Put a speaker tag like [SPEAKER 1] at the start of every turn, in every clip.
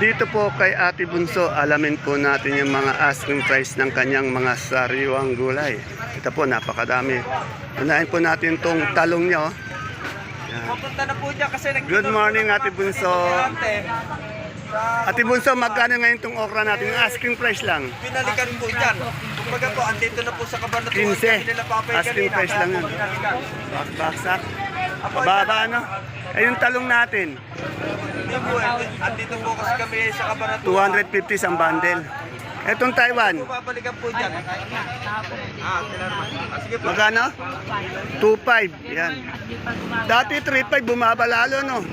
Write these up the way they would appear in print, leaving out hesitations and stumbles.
[SPEAKER 1] Dito po kay Ate Bunso, alamin po natin yung mga asking price ng kanyang mga sariwang gulay. Ito po, napakadami. Unahin po natin tong talong niya. Oh. Yan.
[SPEAKER 2] Papunta na po dyan kasi
[SPEAKER 1] Good morning, Ate Bunso. Ate Bunso, magkano ngayon itong okra natin? Yung asking price lang.
[SPEAKER 2] Pinalikan po dyan. Kumbaga po, andito na po sa Cabanatuan.
[SPEAKER 1] 15. Asking price lang yun. Baksak. Mababa, ano? Ay, yung talong natin.
[SPEAKER 2] Hindi po, andito po kasi kami sa Cabanatuan.
[SPEAKER 1] 250 isang bundle. Etong Taiwan,
[SPEAKER 2] Babalikan po dyan. Sige po.
[SPEAKER 1] magkano? 2.5. Yan. Dati 3.5, bumaba lalo, no?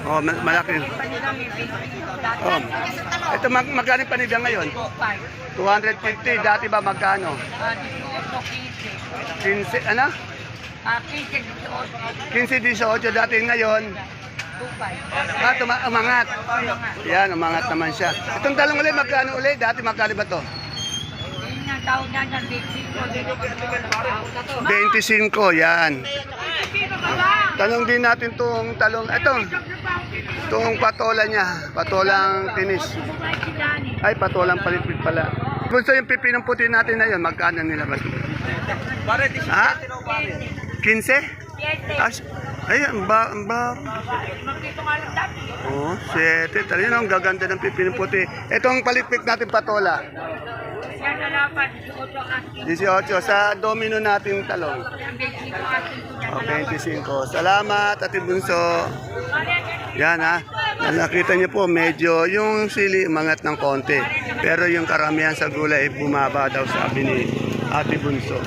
[SPEAKER 1] Oh, malaki. Oh. Ito magkano panigang ngayon? 250. Dati ba magkano? 15, ano? 15-18 dati ngayon. Umangat. Yan, umangat naman siya. Itong talong ulit, magkano ulit? Dati magkano ba to? 25, yan. Tanong din natin tong talong, itong patola niya, patolang tinis. Ay, patolang palipit pala. Kung sa yung pipinong puti natin na yun, magkano nila ba? Ha? 15? Ayan, Oh, 7. Talaga ang gaganda ng pipinong puti. Itong palipik natin patola. 18 sa domino nating talong. Oh, 25. Salamat, Ate Bunso. Yan ha. Nakita niyo po, medyo yung sili umangat ng konti. Pero yung karamihan sa gulay bumaba daw, sabi ni Ate Bunso.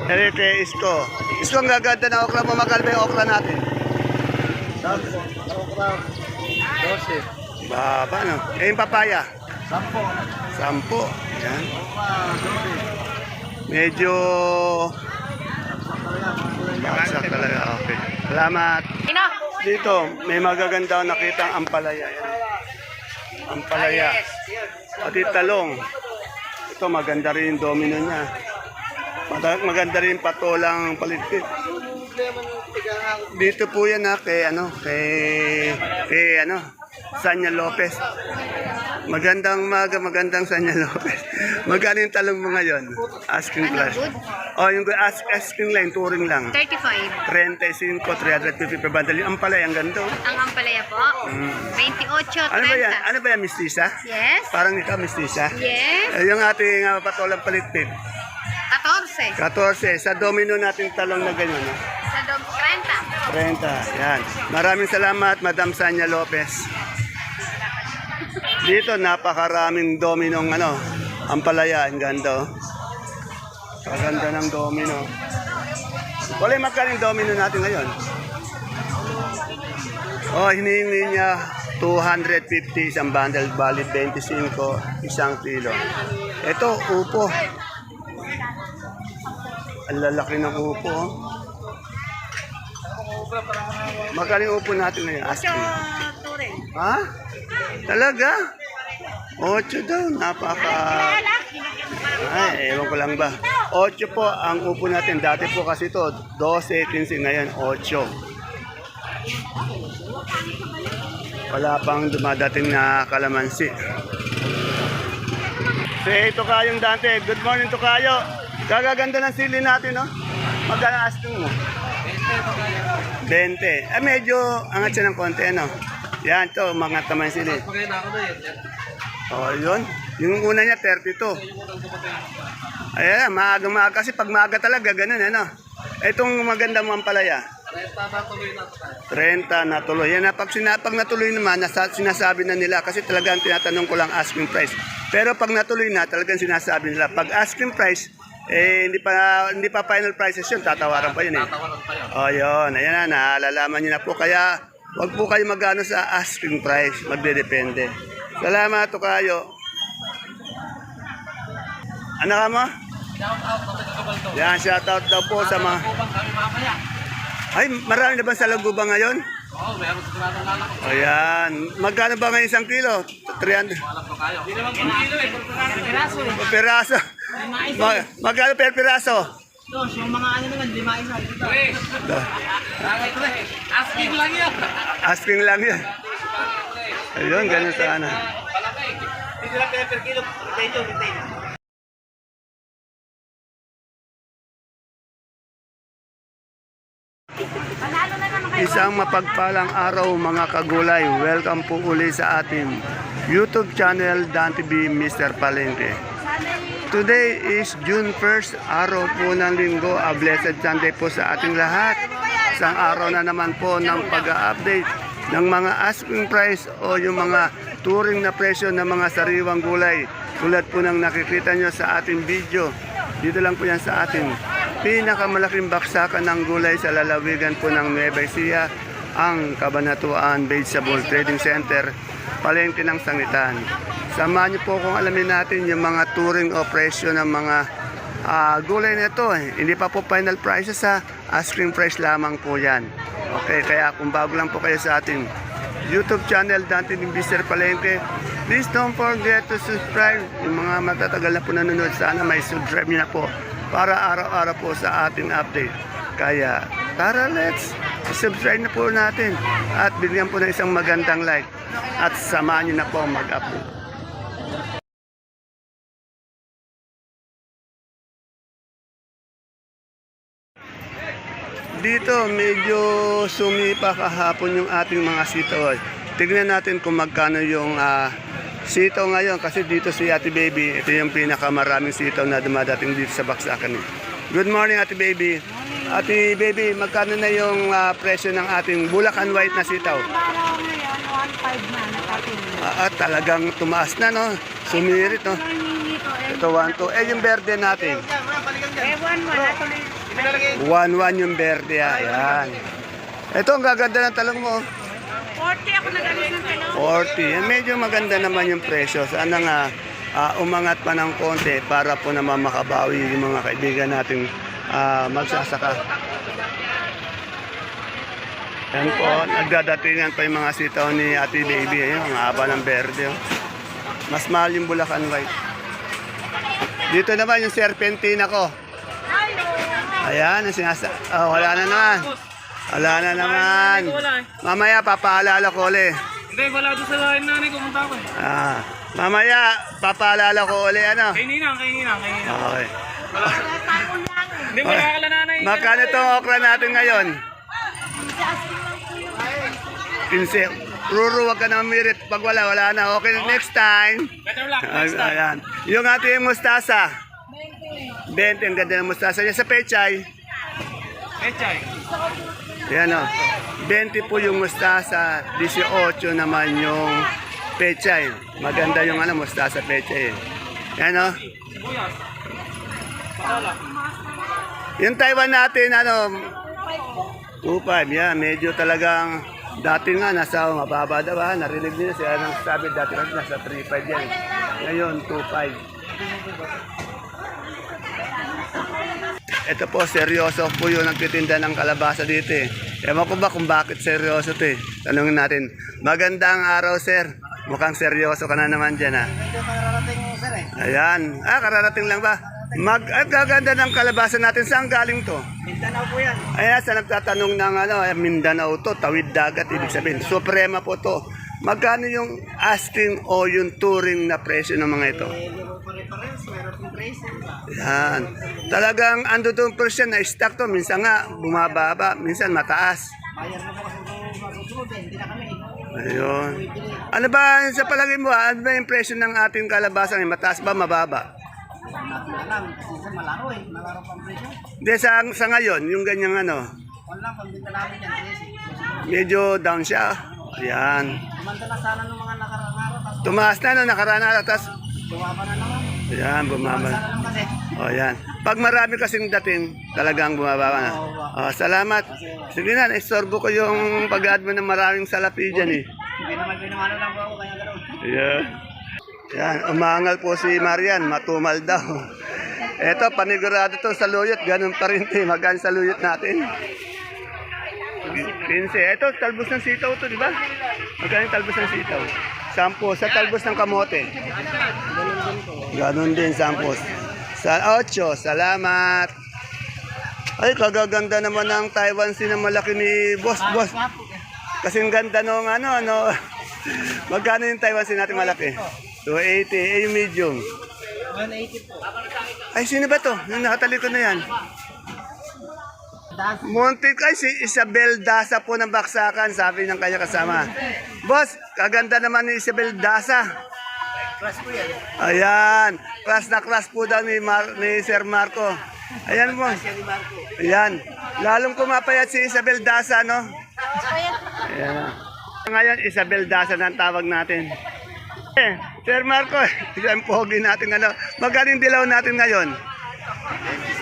[SPEAKER 1] Kay Isko. Isko, ang gaganda na okra mo. Magkano ba yung okra natin?
[SPEAKER 2] Okra, 12.
[SPEAKER 1] Baba, no? Eh, yung papaya?
[SPEAKER 2] 10.
[SPEAKER 1] 10. Yan. Medyo baksak talaga. Okay. Salamat. Dito, may magaganda akong nakita ang ampalaya. Yan. Ampalaya. Pati talong. Ito, maganda rin yung domino niya. Maganda rin patolang palitpit. Dito po yan kay Sanya Lopez. Magandang Sanya Lopez. Magkano yung talong mo ngayon? Asking price. Oh, yung asking line, touring lang.
[SPEAKER 3] 35.
[SPEAKER 1] 35, 350 per bundle. Yung ampalaya, ang ganda.
[SPEAKER 3] Ang ampalaya po, 28, 30.
[SPEAKER 1] Ano ba yan? Ano ba yan, mistisa?
[SPEAKER 3] Yes.
[SPEAKER 1] Parang ikaw, mistisa?
[SPEAKER 3] Yes.
[SPEAKER 1] Yung ating patolang palitpit.
[SPEAKER 3] 14.
[SPEAKER 1] 14. Sa domino natin talong na ganyan. No?
[SPEAKER 3] Sa 30.
[SPEAKER 1] 30. Yan. Maraming salamat, Madam Sanya Lopez. Dito, napakaraming dominong ampalaya. Ang ganda. Kaganda ng domino. Wala yung magkaling domino natin ngayon. Oh, hinihingi niya 250 isang bundle, valid 25 isang kilo. Ito, upo. Ang lalaki ng upo. Oh. Magkaling upo natin ngayon? Asking. Ha? Talaga? 8 daw. Ay, ewan ko lang ba. 8 po ang upo natin. Dati po kasi ito, 12, 15, ngayon 8. Wala pang dumadating na kalamansi. Say, Tokayong Dante. Good morning, Tokayo. Gagaganda ng sili natin, no? Magkano asking mo? 20. Medyo angat siya ng konti, no? Yan, to, mga tamang sili. Oh, yun. Yung una niya, 32. Ayan, maaga-maaga. Kasi pag maaga talaga, ganun, ano? Itong maganda mong ampalaya. 30 na tuloy. Yan, pag natuloy naman, sinasabi na nila. Kasi talagang tinatanong ko lang asking price. Pero pag natuloy na, talagang sinasabi nila. Pag asking price, hindi pa final prices yun, tatawaran pa yun eh. Oh, yun. Ayan na, naalalaman nyo na po. Kaya, wag po kayo magano sa asking price. Magdedepende. Salamat, Tokayo. Ano ka mo? Yan, shout out daw po sa mga... Ay, marami na ba sa Lagubang ngayon?
[SPEAKER 2] Oo, meron sigurado nga lang.
[SPEAKER 1] Ayan. Magkano ba ngayon isang kilo? 300.
[SPEAKER 2] Wala pa kayo. Hindi naman kilo eh. Piraso eh.
[SPEAKER 1] Peraso. Magkano per piraso?
[SPEAKER 2] Dos, yung mga ano naman, 5 isa. Asking lang yan.
[SPEAKER 1] Asking lang yan. Ayun, ganun sana.
[SPEAKER 2] Dito lang per kilo. Retail.
[SPEAKER 1] Isang mapagpalang araw mga kagulay. Welcome po uli sa ating YouTube channel Dan TV Mr. Palengke. Today is June 1st, araw po ng linggo. A blessed Sunday po sa ating lahat. Isang araw na naman po ng pag-update ng mga asking price o yung mga touring na presyo ng mga sariwang gulay. Tulad po ng nakikita nyo sa ating video. Dito lang po yan sa ating pinakamalaking baksakan ng gulay sa lalawigan po ng Nueva Ecija, ang Cabanatuan Vegetable Trading Center, Palengke ng Sangitan. Samahan niyo po kung alamin natin yung mga touring o presyo ng mga gulay na ito. Hindi pa po final prices, sa asking price lamang po yan. Okay, kaya kung bago lang po kayo sa ating YouTube channel, Dante ng Mr. Palengke, please don't forget to subscribe. Yung mga matatagal na po nanonood, sana may subscribe niyo na po para araw-araw po sa ating update. Kaya tara, let's subscribe na po natin at bigyan po ng isang magandang like at samahan niyo na po mag-update. Dito medyo sumipa kahapon yung ating mga sitaw. Tignan natin kung magkano yung sitaw ngayon, kasi dito si Ate Baby, ito yung pinakamaraming sitaw na dumadating dito sa baksakan. Good morning, Ate Baby. Ate Baby, magkano na yung presyo ng ating Bulacan White na sitaw?
[SPEAKER 3] Araw ngayon, 1.5 na nakatingin.
[SPEAKER 1] Talagang tumaas na, no? Sumirit, no? Ito 1.2. Yung berde natin. 1.1 yung berde, ayan. Ito, ang gaganda ng talong mo.
[SPEAKER 3] 40 ako nagalis ng talong.
[SPEAKER 1] 40. Yan, medyo maganda naman yung presyo. Sana nga umangat pa ng konti para po naman makabawi yung mga kaibigan nating magsasaka. Yan po, nagdadatingan pa yung mga sitaw ni Ate Baby. Ayun, ang haba ng berde. Oh. Mas mahal yung Bulacan White. Dito naman yung serpentina ko. Ayan, wala na naman. Wala na naman. Mamaya, papaalala ko ulit.
[SPEAKER 2] Hindi, wala doon sa lahin nanay ko. Punta ko eh.
[SPEAKER 1] Mamaya, papaalala ko ulit. Ano?
[SPEAKER 2] Kay Ninang.
[SPEAKER 1] Okay.
[SPEAKER 2] Hindi, wala ka lang nanay.
[SPEAKER 1] Magkano itong okra natin ngayon? 15. Ruru, wag ka na mamirit. Pag wala na. Okay, next time.
[SPEAKER 2] Better luck, next time.
[SPEAKER 1] Ayan. Yung ating mustasa. 20. Ang ganda ng mustasa niya sa pechay.
[SPEAKER 2] Echay.
[SPEAKER 1] Yan o. 20 po yung mustasa. 18 naman yung pechay. Maganda yung mustasa pechay. Yan o.
[SPEAKER 2] Sibuyas. Pakala.
[SPEAKER 1] Yung Taiwan natin, 2.5. Yan, medyo talagang dati nga nasa mababa daw. Narinig niyo siya nang sabi dati nasa 3.5 yan. Ngayon, 2.5. Ito po, seryoso po yung nagtitinda ng kalabasa dito eh. Ewan ko ba kung bakit seryoso ito eh. Tanungin natin. Magandang araw, sir. Mukhang seryoso ka na naman dyan, ha? Ayan. Kararating lang ba? Gaganda ng kalabasa natin. Saan galing to?
[SPEAKER 2] Mindanao po yan.
[SPEAKER 1] Ayan, sa nagtatanong ng Mindanao to, tawid dagat, ibig sabihin. Suprema po to. Magkano yung asking o yung touring na presyo ng mga ito? Yan. Talagang ando doon presyo na stock to. Minsan nga bumababa, minsan mataas. Ayun. Ano ba sa palagay mo? Ano ba yung presyo ng ating kalabasa? Mataas ba, mababa? Hindi, sa ngayon, yung ganyang medyo down siya. Ayan. Tumaas na nakaraan na, tapos ayan, bumaba. O, yan. Pag marami kasing dating, talagang bumaba na. O, salamat. Sige na, naistorbo ko yung pag-add mo ng maraming salapi dyan eh.
[SPEAKER 2] Hindi naman pinamano lang po ako, kaya gano'n.
[SPEAKER 1] Yeah. Yan, umangal po si Marian, matumal daw. Eto, panigurado to sa luyot, ganun pa rin. Magkano sa luyot natin? 15. Ito, talbos ng sitaw to, di ba? Magkano yung talbos ng sitaw? 10. Sa talbos ng kamote? Ganun din, 10. Sa 8, salamat. Ay, kagaganda naman ng Taiwan Sea na malaki ni Boss. Kasing ganda nung Magkano yung Taiwan sin natin malaki? 280. Eh, yung medium.
[SPEAKER 2] 180 po.
[SPEAKER 1] Ay, sino ba to? Yung nakatalikod na yan. Monte, ay si Isabel Dasa po ng Baksakan, sabi ng kanya kasama. Boss, kaganda naman ni Isabel Dasa.
[SPEAKER 2] Plus po yan.
[SPEAKER 1] Ayan, class na class po daw ni Sir Marco. Ayan mo.
[SPEAKER 2] Siya ni Marco.
[SPEAKER 1] Ayan, lalong kumapayat si Isabel Dasa, no? Ayan. Ngayon, Isabel Dasa na ang tawag natin. Sir Marco, yung pogi natin, ano, magaling dilaw natin ngayon.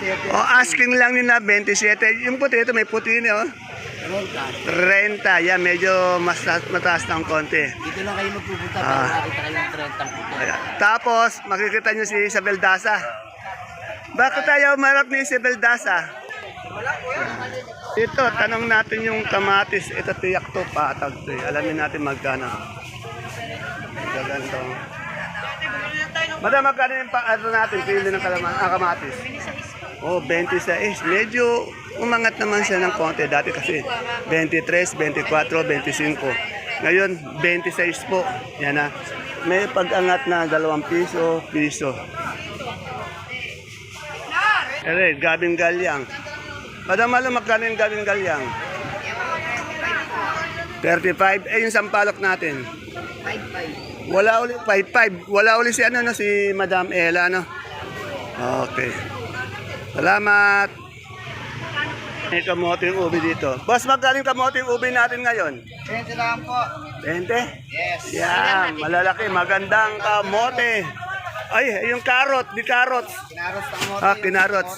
[SPEAKER 1] O, asking lang nila, 27. Yung puti, ito may puti niya, oh. 30. Yan, medyo mataas ng konti.
[SPEAKER 2] Dito lang kayo magpupunta para makita kayong 30 puto.
[SPEAKER 1] Ayan. Tapos, makikita nyo si Isabel Dasa. Bakit tayo marap ni Isabel Dasa? Ito, tanong natin yung kamatis. Ito, tiyak to, patag to. Alamin natin magkano. Gaganto. Madam, magkano yung ano natin, pili ng kamatis? Oh, 26. Medyo umangat naman siya ng konti. Dati kasi 23, 24, 25. Ngayon, 26 po. Yan na. May pag-angat na 2 piso. Ere, gabing galyang. Madam, alam magkano yung gabing galyang? 35. Eh, yung sampalok natin? 55. Wala uli, 55. Wala uli si ano, no, si Madam Ella, no? Okay. Salamat. May kamote yung ubi dito. Boss, magkano yung kamote yung ubi natin ngayon?
[SPEAKER 2] 20 lang po.
[SPEAKER 1] 20?
[SPEAKER 2] Yes.
[SPEAKER 1] Yan, malalaki, magandang kamote. Ay, yung carrot, di carrots.
[SPEAKER 2] Kinaros ang moto.
[SPEAKER 1] Kinarots.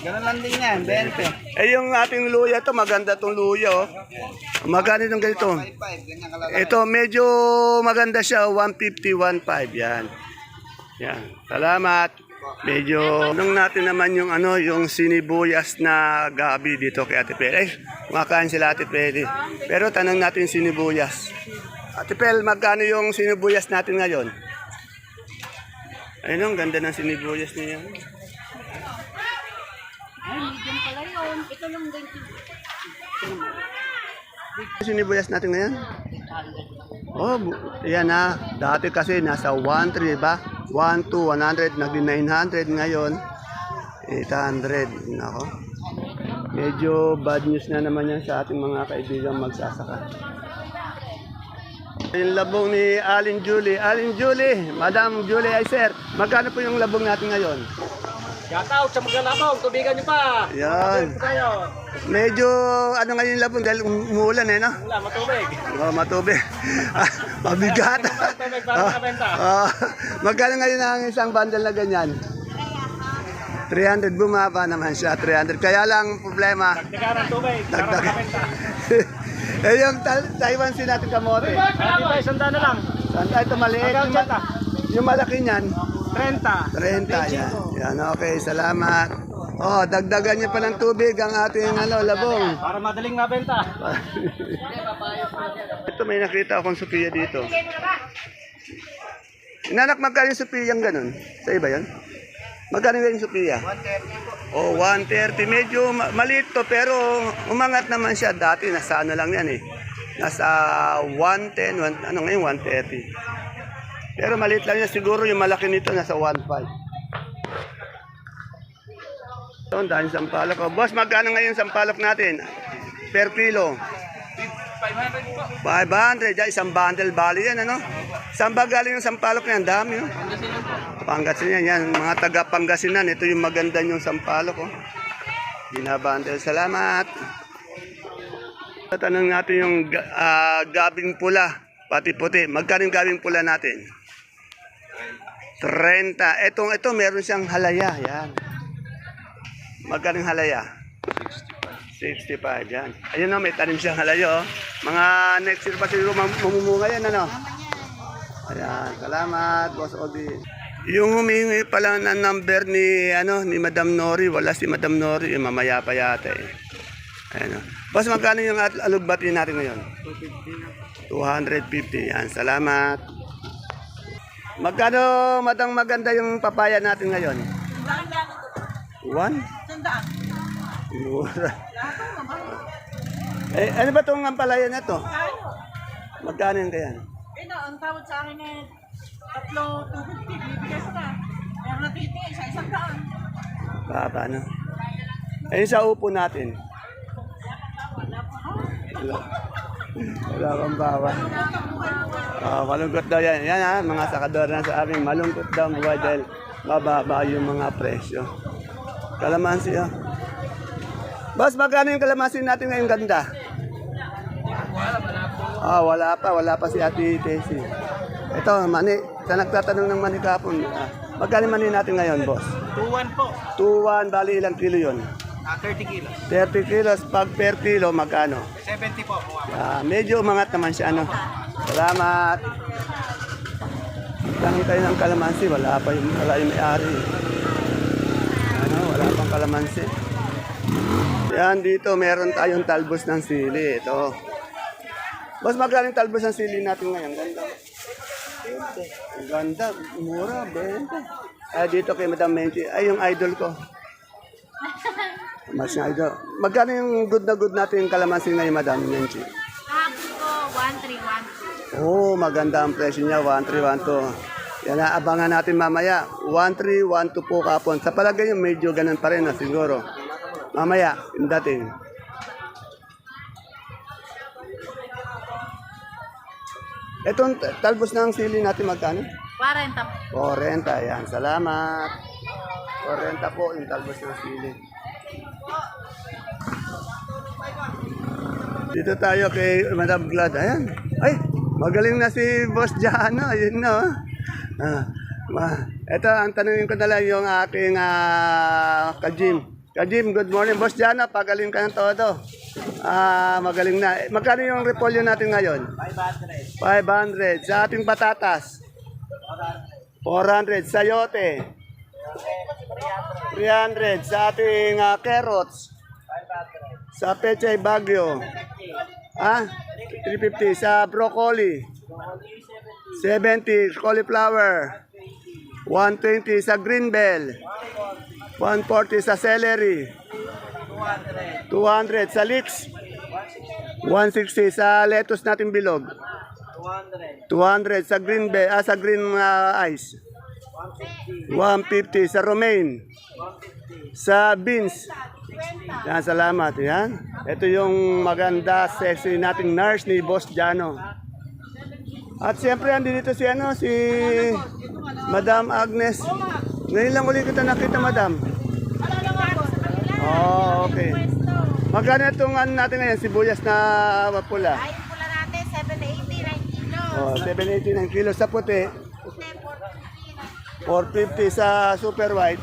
[SPEAKER 2] Ganun lang din yan, 20.
[SPEAKER 1] Eh, yung ating luya to, maganda tong luya, oh. Magkano itong ganito?
[SPEAKER 2] 55, ganyan kalala.
[SPEAKER 1] Ito, medyo maganda siya, 150, 150, yan. Yan, salamat. Medyo, nung natin naman yung ano, yung sinibuyas na gabi dito kay Ate Pel. Eh, kumakain sila Ate Pel. Pero tanong natin yung sinibuyas. Ate Pel, magkano yung sinibuyas natin ngayon? Ayun, ang ganda ng sinibuyas niya.
[SPEAKER 3] Ay, medium pala yun. Ito lang din.
[SPEAKER 1] Sinibuyas natin ngayon? Oh, yan na. Dati kasi nasa 1.3, ba? 1 to 100, naging 900 ngayon. 800. Nako. Medyo bad news na naman yan sa ating mga kaibigan magsasaka. Yung labong ni Aling Julie. Aling Julie, Madam Julie, ay sir, magkano po yung labong natin ngayon?
[SPEAKER 2] Yataw, sa maglalabong, tubigan nyo pa.
[SPEAKER 1] Yan.
[SPEAKER 2] Kayo.
[SPEAKER 1] Medyo ano ngayon yung labong dahil umuulan eh, no?
[SPEAKER 2] Wala, matubig.
[SPEAKER 1] Oh, matubig. Mabigat.
[SPEAKER 2] Matubig para makabenta.
[SPEAKER 1] Magkano ngayon ang isang bundle na ganyan? 300, bumaba naman siya, 300. Kaya lang problema,
[SPEAKER 2] Dagdagan ng tubig para makabenta.
[SPEAKER 1] eh yung Taiwan sin natin kamote.
[SPEAKER 2] Hindi ba, isang daan na lang.
[SPEAKER 1] Saan ito maliit? Yung malaki niyan,
[SPEAKER 2] 30.
[SPEAKER 1] 30. Yan. Yan, okay, salamat. Oh, dagdagan niyo pa ng tubig ang ating labong.
[SPEAKER 2] Para madaling mabenta.
[SPEAKER 1] Ito may nakita akong Sophia dito. Inanak, magkano yung Sophia yung ganun? Sa iba yan? Magkano yung Sophia?
[SPEAKER 2] 130 po.
[SPEAKER 1] Oh, 130. Medyo maliit to pero umangat naman siya. Dati nasa ano lang yan eh. Nasa 110, ano ngayon 130. Pero maliit lang yan. Siguro yung malaki nito nasa 1.5. Ito, ang dahil sampalok. Oh, boss, magkano ngayon sampalok natin? Per kilo?
[SPEAKER 2] 500 po.
[SPEAKER 1] 500. Ya, isang bundle bali yan, ano? Saan ba galing yung sampalok na yan? Dami, oh. Pangasinan yan. Mga taga Pangasinan. Ito yung maganda yung sampalok, oh. Binabundle. Salamat. Tanong natin yung gabing pula. Pati puti. Magkano yung gabing pula natin? 30. Ito meron siyang halaya. Yan. Magkano yung halaya? 65. Yan. Ayun o, may tanim siyang halaya. Oh. Mga next year pa siguro mamumunga yan. Ano? Ayan. Salamat, Boss Obi. Yung humingi pala ng number ni Madam Nori. Wala si Madam Nori. Mamaya pa yata eh. Ayan o. Boss, magkano yung alugbati natin ngayon? 250. Yan. Salamat. Magkano madang maganda yung papaya natin ngayon? 1? Mura. Eh, ano ba itong ampalaya na to? Magkano yung kaya?
[SPEAKER 4] kanina, ang tawad sa akin eh, 3,250, bibigay ko na. Meron na titingin sa 100.
[SPEAKER 1] Baba na. Ayun sa upo natin. Wala kang bawa. Malungkot daw yan. Yan ha, mga sakador na sa amin. Malungkot daw ang buhay dahil mababa yung mga presyo. Kalamansi ha. Boss, magkano yung kalamansi natin ngayong ganda? Wala pa si Ate Tessie. Ito, mani. Sa nagtatanong ng mani kapon. Magkano mani natin ngayon, boss?
[SPEAKER 2] 2-1 po.
[SPEAKER 1] 2-1, bali ilang kilo yun?
[SPEAKER 2] 30 kilos.
[SPEAKER 1] 30 kilos, pag per kilo, magkano?
[SPEAKER 2] 70 po.
[SPEAKER 1] Medyo umangat naman siya, ano? Salamat. Tangi tayo ng kalamansi, wala yung may-ari. Wala pang kalamansi. Yan, dito meron tayong talbos ng sili. Ito. Boss, magkano yung talbos ng sili natin ngayon? Ganda. Ang ganda, mura, 20. Dito kay Madam Menchi. Ay, yung idol ko. Mas yung idol. Magkano yung good na good natin yung kalamansi ngayon, Madam Menchi?
[SPEAKER 3] Kahapon ko, 1,312.
[SPEAKER 1] Maganda ang presyo niya, 1312. Yan, abangan natin mamaya. 1312 po kapon. Sa palagay niyo, medyo ganun pa rin, siguro. Mamaya, yung dating. Itong talbos ng sili natin magkano?
[SPEAKER 3] 40.
[SPEAKER 1] 40, yan. Salamat. 40 po yung talbos ng sili. Dito tayo kay Madam Glad. Ayan. Ay, magaling na si Boss Jano. Ayun na. Ito, ang tanongin ko na lang yung aking ka-gym. Ka-gym, good morning. Boss Jano, pagaling ka ng todo. Magaling na. Magkano yung repolyo natin ngayon? 500. Sa ating patatas? 400. Sayote? 300. Sa ating carrots? Sa pechay bagyo? 350. Sa broccoli? 70. Cauliflower? 120. Sa green bell? 140. Sa celery? 200 sa leeks. 160 sa lettuce natin bilog. 200 sa green sa green ice. 150 sa romaine. Sa beans. Yan, salamat. Yan. Ito yung maganda, sexy nating nurse ni Boss Jano. At siyempre, andito si Madam Agnes. Ngayon lang ulit kita nakita, Madam. Okay. Magkano itong natin ngayon, sibuyas na pula?
[SPEAKER 3] Ay, pula natin, 780 9 kilo.
[SPEAKER 1] 789 kilos sa puti. 450 sa super white.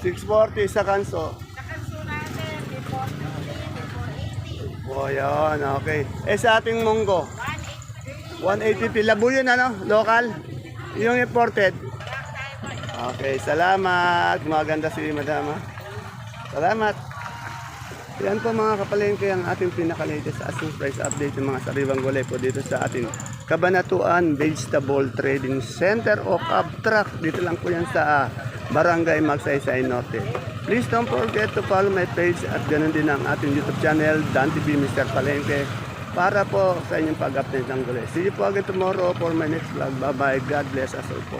[SPEAKER 1] 640 sa kanso.
[SPEAKER 3] Sa kanso natin, 450, 480.
[SPEAKER 1] Yan, okay. Sa ating munggo? 180. Labuyo na, local. Yung imported. Okay, salamat. Maganda si Madam. Salamat. Yan po mga kapalengke ang ating pinaka-latest asking price update ng mga sariwang gulay po dito sa ating Cabanatuan Vegetable Trading Center o Cabtrack. Dito lang po yan sa Barangay Magsaysay Norte. Please don't forget to follow my page at ganun din ang ating YouTube channel, Dan TV Mr. Palengke, para po sa inyong pag-update ng gulay. See you po again tomorrow for my next vlog. Bye-bye. God bless us all po.